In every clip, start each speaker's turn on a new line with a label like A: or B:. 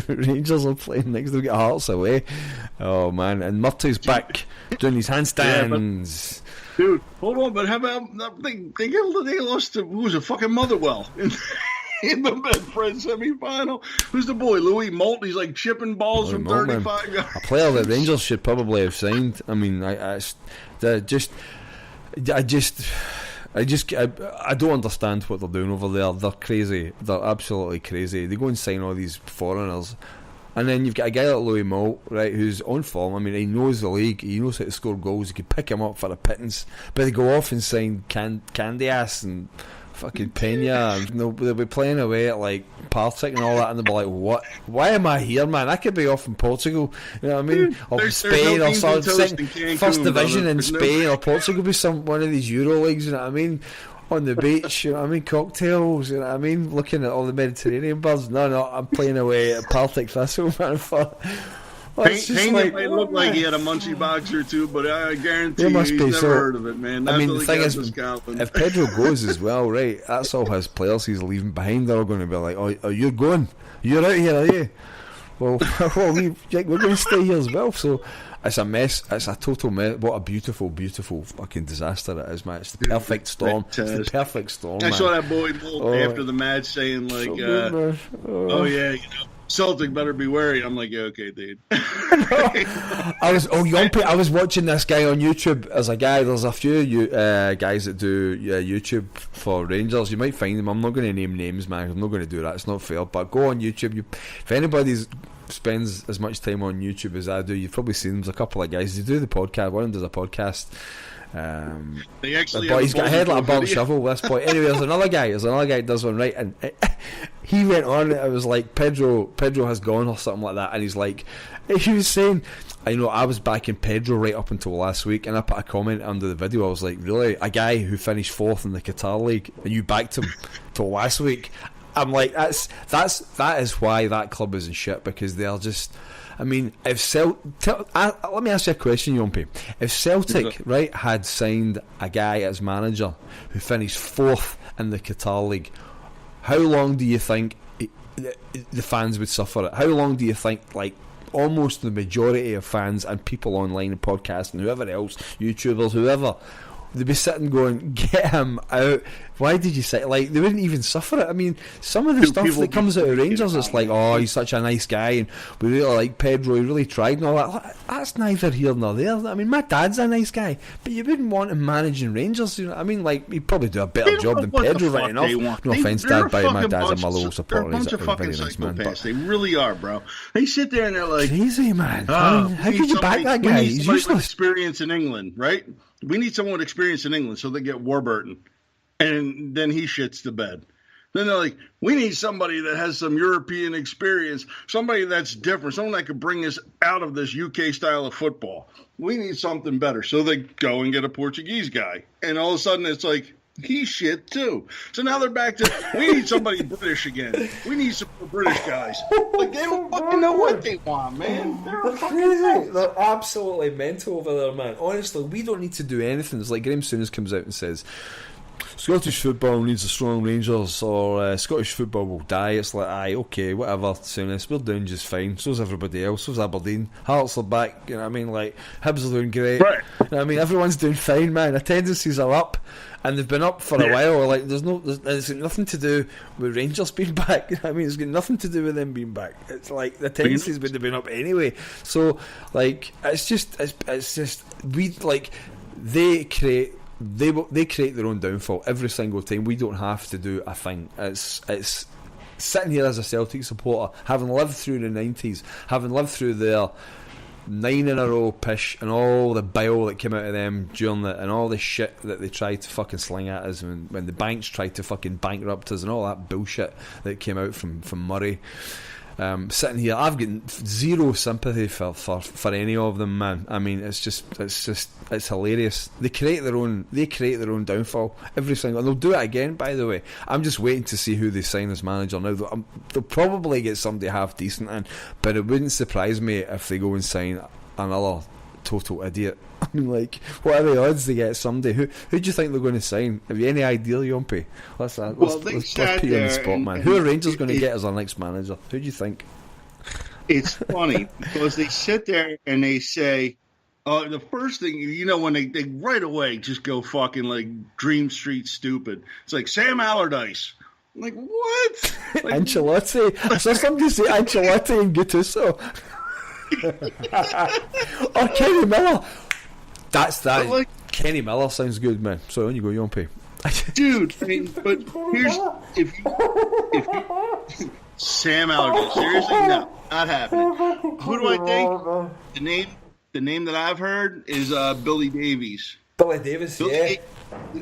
A: Rangers are playing next. They'll get Hearts away. Oh man! And Murtaugh's back doing his handstands.
B: Dude, hold on, but how about they lost to who was it? Fucking Motherwell in the Bedford semi-final. Who's the boy? Louis Moult. He's like chipping balls from 35 yards.
A: A player that Rangers should probably have signed. I mean, I don't understand what they're doing over there. They're crazy. They're absolutely crazy. They go and sign all these foreigners. And then you've got a guy like Louis Moult, right, who's on form. I mean, he knows the league. He knows how to score goals. You could pick him up for a pittance. But they go off and sign Candy Ass and fucking Pena. And they'll be playing away at, like, Partick and all that. And they'll be like, what? Why am I here, man? I could be off in Portugal. You know what I mean? Or Spain or something. First division in Spain or Portugal be one of these Euro leagues, you know what I mean? On the beach, you know what I mean? Cocktails, you know what I mean? Looking at all the Mediterranean birds. No, I'm playing away at Partick Thistle, man.
B: Payne might look like he had a munchie box or two, but I guarantee you he's never heard of it, man.
A: I mean, the thing is, if Pedro goes as well, right, that's all his players he's leaving behind. They're all going to be like, oh, you're going? You're out here, are you? Well, we're going to stay here as well, so... It's a mess. It's a total mess. What a beautiful, beautiful fucking disaster it is, man. It's the perfect storm. It's the perfect storm, man.
B: I saw that boy after the match saying, like, oh, yeah, you know, Celtic better be wary. I'm like, yeah, okay, dude.
A: Yahmpy, I was watching this guy on YouTube. There's a few guys that do YouTube for Rangers. You might find them. I'm not going to name names, man. I'm not going to do that. It's not fair. But go on YouTube. If anybody's spends as much time on YouTube as I do, you've probably seen them. There's a couple of guys. They do the podcast. One of them does a podcast. But he's got a head like a burnt shovel at this point. Anyway, there's another guy that does one, right, and he went on. It was like Pedro has gone or something like that, and he's like, he was saying, I was backing Pedro right up until last week, and I put a comment under the video. I was like, really, a guy who finished 4th in the Qatar League, and you backed him till last week? I'm like, that is why that club is in shit, because they are just. I mean, if let me ask you a question, Yahmpy. If Celtic, right, had signed a guy as manager who finished 4th in the Qatar League, how long do you think the fans would suffer it? How long do you think, like, almost the majority of fans and people online and podcasts and whoever else, YouTubers, whoever, they'd be sitting going, get him out. Why did you say, like, they wouldn't even suffer it? I mean, some of the stuff that comes out of Rangers, it's like, oh, he's such a nice guy and we really like Pedro, he really tried and all that. That's neither here nor there. I mean, my dad's a nice guy, but you wouldn't want him managing Rangers, you know what I mean? Like, he'd probably do a better job than Pedro right enough. No offence, Dad, but my dad's a Mallow supporter.
B: He's a fucking nice man, but they really are, bro. They sit there and they're like,
A: crazy, man. I mean, how could you back that guy? He's useless.
B: Experience in England, right? We need someone with experience in England, so they get Warburton. And then he shits the bed. Then they're like, we need somebody that has some European experience, somebody that's different, someone that could bring us out of this UK style of football. We need something better. So they go and get a Portuguese guy. And all of a sudden it's like, he's shit too. So now they're back to, we need somebody British again. We need some British guys. Like, they don't fucking know what they want, man.
A: They're absolutely mental over there, man. Honestly, we don't need to do anything. It's like Graham Souness comes out and says, Scottish football needs a strong Rangers, or Scottish football will die. It's like, aye, okay, whatever, Souness, we're doing just fine. So's everybody else. So's Aberdeen. Hearts are back. You know what I mean? Like, Hibs are doing great.
B: Right.
A: You know what I mean? Everyone's doing fine, man. Attendances are up, and they've been up for a while. Like, it's got nothing to do with Rangers being back. You know what I mean? It's got nothing to do with them being back. It's like the attendances would have been up anyway. So, like, it's just we, like, they create their own downfall every single time. We don't have to do a thing. It's sitting here as a Celtic supporter, having lived through the 90s, having lived through their 9 in a row pish and all the bile that came out of them during it, and all the shit that they tried to fucking sling at us when the banks tried to fucking bankrupt us and all that bullshit that came out from Murray. Sitting here, I've got zero sympathy for any of them, man. I mean, it's hilarious. They create their own downfall every single, and they'll do it again. By the way, I'm just waiting to see who they sign as manager now. They'll probably get somebody half decent in, but it wouldn't surprise me if they go and sign another total idiot. I mean, like, what are the odds they get somebody? Who do you think they're going to sign? Have you any idea, Yahmpy? Let's put you on the spot, man. Who are Rangers going to get as our next manager? Who do you think?
B: It's funny because they sit there and they say, the first thing, when they right away just go fucking like Dream Street stupid. It's like Sam Allardyce. I'm like, what? Like,
A: Ancelotti. I saw somebody say Ancelotti and Gattuso. Or Kenny Miller. That's that. Like, Kenny Miller sounds good, man. So on you go, Yahmpy.
B: Dude, I mean, but here's if you Sam Allardyce, seriously, no, not happening. Who do I think? The name that I've heard is Billy Davies.
A: Billy Davies,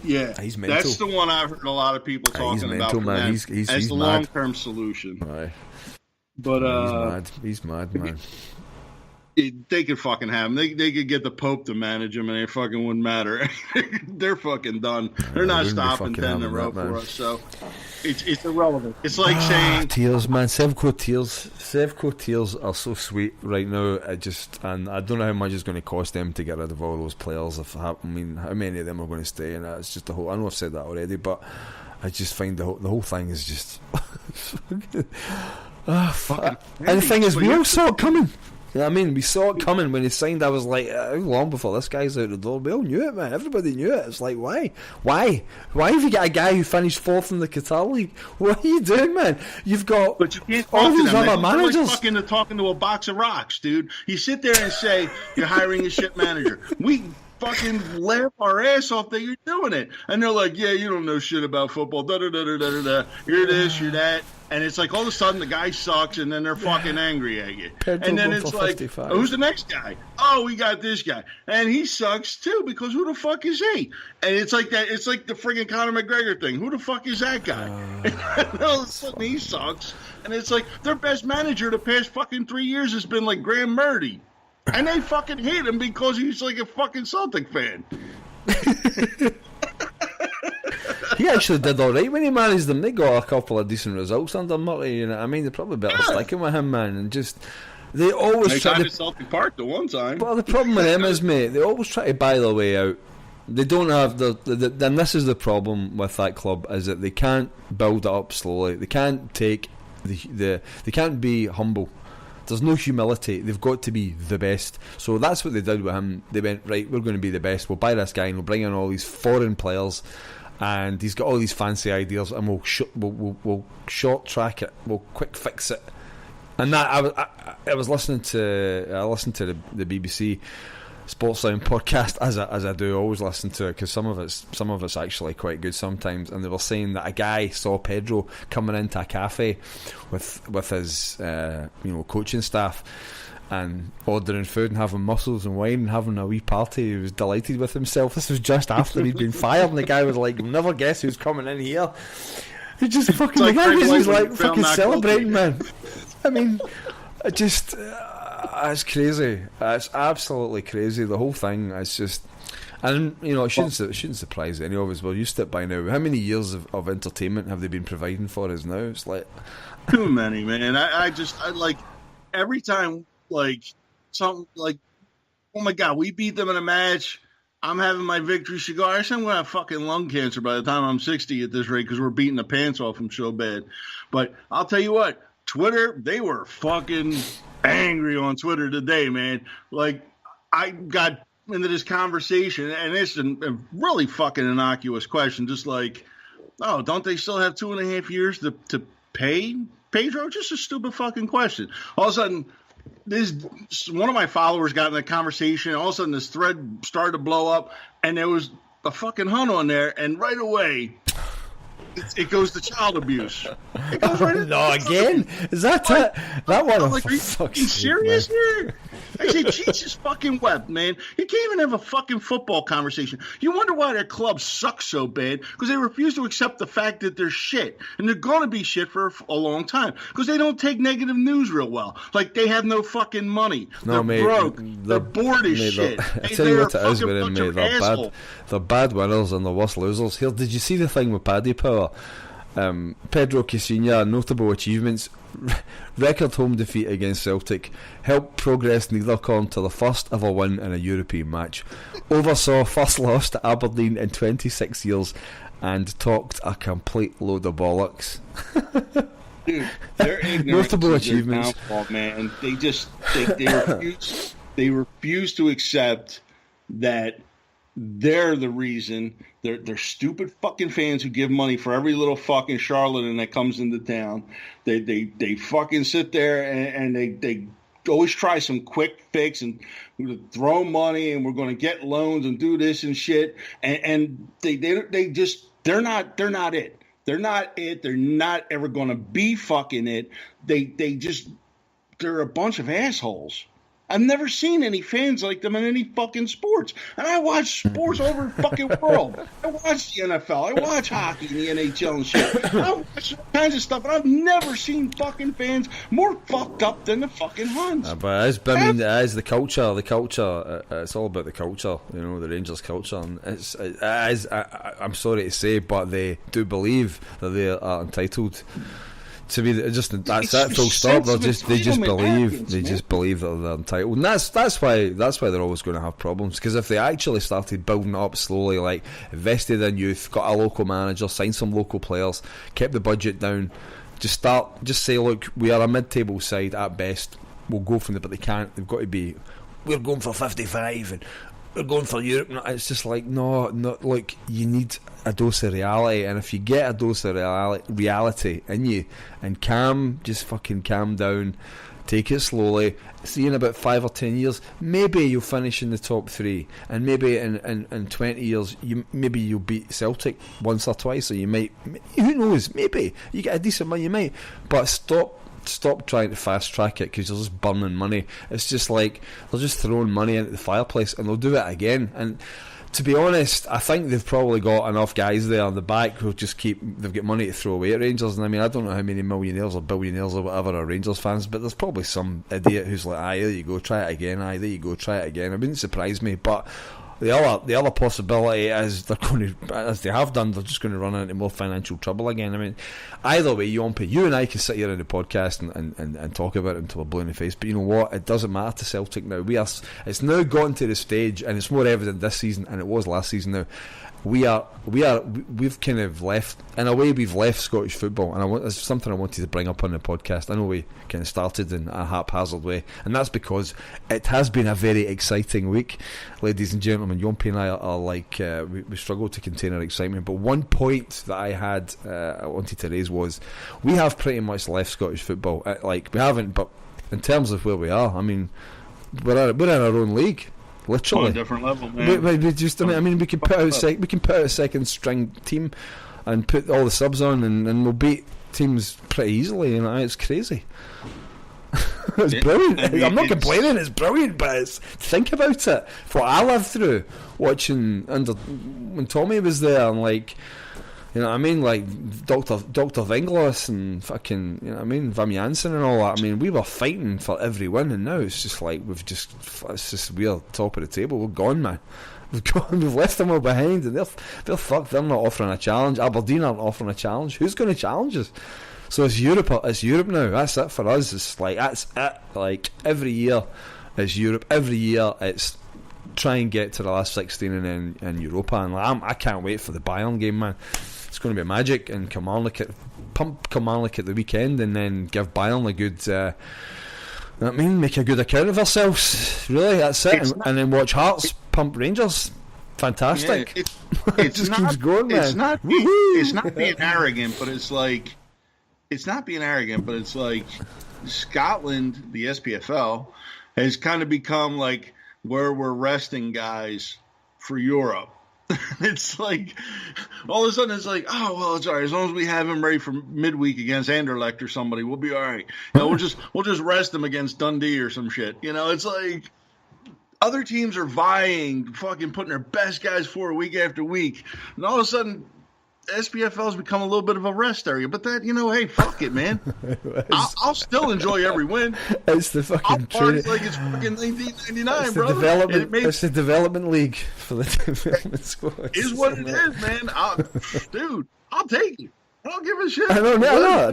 B: yeah,
A: he's mental.
B: That's the one I've heard a lot of people talking about.
A: Mental, man. He's
B: the long-term solution.
A: Aye.
B: But
A: he's mad, man.
B: They could fucking have him. They could get the Pope to manage him, and it fucking wouldn't matter. They're fucking done. They're not stopping 10 in a row for us. So it's irrelevant. It's like saying
A: tears, man. Sevco tears are so sweet right now. And I don't know how much it's going to cost them to get rid of all those players. How many of them are going to stay? And it's just the whole. I know I've said that already, but I just find the whole thing is just. Fuck. And the thing is, we all saw it coming. You know what I mean? We saw it coming when he signed. I was like, how long before this guy's out the door? We all knew it, man. Everybody knew it. It's like, why? Why have you got a guy who finished 4th in the Qatar League? What are you doing, man? You've got
B: but you can't
A: all these other managers.
B: Like fucking talking to a box of rocks, dude. You sit there and say you're hiring a shit manager. We fucking laugh our ass off that you're doing it. And they're like, yeah, you don't know shit about football. Da-da-da-da-da-da. You're this, you're that. And it's like all of a sudden the guy sucks and then they're fucking angry at you.
A: Pedro,
B: and then it's like, who's the next guy? Oh, we got this guy. And he sucks too because who the fuck is he? And it's like that. It's like the friggin' Conor McGregor thing. Who the fuck is that guy? And all of a sudden he sucks. And it's like their best manager the past fucking 3 years has been like Graham Murdy. And they fucking hate him because he's like a fucking Celtic fan.
A: He actually did all right when he managed them. They got a couple of decent results under Murray. You know what I mean? They probably better sticking with him, man. And just they always try
B: to Celtic Park the one time.
A: But the problem with them is, mate, they always try to buy their way out. They don't have then this is the problem with that club, is that they can't build it up slowly. They can't take they can't be humble. There's no humility. They've got to be the best. So that's what they did with him. They went, right, we're going to be the best. We'll buy this guy and we'll bring in all these foreign players. And he's got all these fancy ideas, and we'll short track it. We'll quick fix it. And that I was listening to the BBC Sports Sound podcast as I do. I always listen to it because some of it's actually quite good sometimes. And they were saying that a guy saw Pedro coming into a cafe with his coaching staff, and ordering food and having mussels and wine and having a wee party. He was delighted with himself. This was just after he'd been fired, and the guy was like, "You'll never guess who's coming in here." He just fucking he's like fucking celebrating, man. I mean, it's crazy. It's absolutely crazy. The whole thing is just, and it shouldn't surprise any of us. We're used to it by now. How many years of entertainment have they been providing for us now? It's like
B: too many, man. I like every time. Like something like, oh my god, we beat them in a match. I'm having my victory cigar. I'm going to have fucking lung cancer by the time I'm 60 at this rate because we're beating the pants off them so bad. But I'll tell you what, Twitter, they were fucking angry on Twitter today, man. Like, I got into this conversation, and it's a really fucking innocuous question. Just like, oh, don't they still have 2.5 years to pay Pedro? Just a stupid fucking question. All of a sudden, one of my followers got in a conversation. All of a sudden, this thread started to blow up, and there was a fucking hunt on there. And right away, it goes to child abuse. It goes right
A: no, again? Is that it? That one?
B: I'm like, are you fucking serious here? I say, Jesus fucking wept, man. You can't even have a fucking football conversation. You wonder why their club sucks so bad, because they refuse to accept the fact that they're shit. And they're going to be shit for a long time, because they don't take negative news real well. Like, they have no fucking money. They're broke. They're bored as shit.
A: I tell you what it is with them, mate. They're bad winners and the worst losers. Here, did you see the thing with Paddy Power? Pedro Caixinha, notable achievements: record home defeat against Celtic, helped progress Niederkorn to the first ever win in a European match, oversaw first loss to Aberdeen in 26 years, and talked a complete load of bollocks.
B: Dude, their ignorance
A: notable
B: is their
A: achievements.
B: downfall, man. They refuse to accept that they're the reason. They're stupid fucking fans who give money for every little fucking charlatan that comes into town. They fucking sit there and they always try some quick fix and throw money and we're going to get loans and do this and shit. And they're not it. They're not it. They're not ever going to be fucking it. They're a bunch of assholes. I've never seen any fans like them in any fucking sports. And I watch sports over the fucking world. I watch the NFL. I watch hockey and the NHL and shit. I watch all kinds of stuff. And I've never seen fucking fans more fucked up than the fucking Huns.
A: But it is the culture. The culture. It's all about the culture. You know, the Rangers culture. And I'm sorry to say, but they do believe that they are entitled to be that's it, full stop. They just believe that they're entitled, and that's why they're always going to have problems. Because if they actually started building it up slowly, like invested in youth, got a local manager, signed some local players, kept the budget down, just say, look, we are a mid-table side at best. We'll go from there, but they can't. They've got to be. We're going for 55 and we're going for Europe. It's just like no, like you need a dose of reality, and if you get a dose of reality in you and just fucking calm down, take it slowly, see in about 5 or 10 years maybe you'll finish in the top 3, and maybe in 20 years maybe you'll beat Celtic once or twice, or you might, who knows, maybe you get a decent money, you might, but stop trying to fast track it, because you're just burning money. It's just like they're just throwing money into the fireplace and they'll do it again. And to be honest, I think they've probably got enough guys there on the back who'll just they've got money to throw away at Rangers. And I mean, I don't know how many millionaires or billionaires or whatever are Rangers fans, but there's probably some idiot who's like, aye, there you go, try it again, aye, there you go, try it again. It wouldn't surprise me, but the other possibility is they're going to, as they have done, they're just going to run into more financial trouble again. I mean, either way, Yahmpy, you and I can sit here in the podcast and talk about it until we're blue in the face, but you know what? It doesn't matter to Celtic now. It's now gotten to the stage, and it's more evident this season than it was last season now. We've kind of left, in a way, we've left Scottish football, and it's something I wanted to bring up on the podcast. I know we kind of started in a haphazard way, and that's because it has been a very exciting week, ladies and gentlemen. Yahmpy and I are like, we struggle to contain our excitement, but one point that I wanted to raise was, we have pretty much left Scottish football. Like, we haven't, but in terms of where we are, I mean, we're in our own league. Literally,
B: on a different level, man.
A: We can put out a second string team and put all the subs on, and we'll beat teams pretty easily. You know, it's crazy. It's brilliant. I'm not complaining. It's brilliant, but think about it. What I lived through watching when Tommy was there, and like, you know what I mean, like Dr. Vinglas and fucking, you know what I mean, Wim Jansen and all that. I mean, we were fighting for every win, and now it's just like we're top of the table. We're gone, man. We've left them all behind, and they're fucked. They're not offering a challenge. Aberdeen aren't offering a challenge. Who's going to challenge us? So it's Europe. It's Europe now. That's it for us. It's like, that's it. Like, every year it's Europe. Every year it's try and get to the last 16 and then in Europa. And I can't wait for the Bayern game, man. It's going to be magic, and pump Kilmarnock at the weekend, and then give Bayern a good, make a good account of ourselves. Really, that's it. And then watch Hearts pump Rangers. Fantastic.
B: Yeah,
A: it just keeps going, man.
B: It's not being arrogant, but it's like, Scotland, the SPFL, has kind of become like where we're resting guys for Europe. It's like, all of a sudden it's like, oh, well, it's all right. As long as we have him ready for midweek against Anderlecht or somebody, we'll be all right. You know, we'll just rest him against Dundee or some shit. You know, it's like other teams are vying, fucking putting their best guys forward week after week. And all of a sudden, SPFL's become a little bit of a rest area, but that, you know, hey, fuck it, man. I'll still enjoy every win.
A: It's the fucking
B: truth. Like it's fucking 1999,
A: it's
B: brother.
A: It's the development league for the development squad.
B: Is what it is, man. I'll take it. I don't give a shit.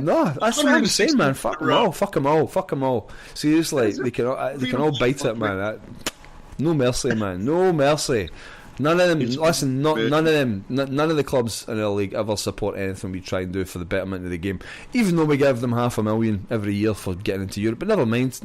A: No. That's what I'm saying, man. Fuck them all. Seriously, they can all bite it, man. No mercy, man. No mercy. None of them. Listen, none of them. None of the clubs in our league ever support anything we try and do for the betterment of the game. Even though we give them $500,000 every year for getting into Europe, but never mind.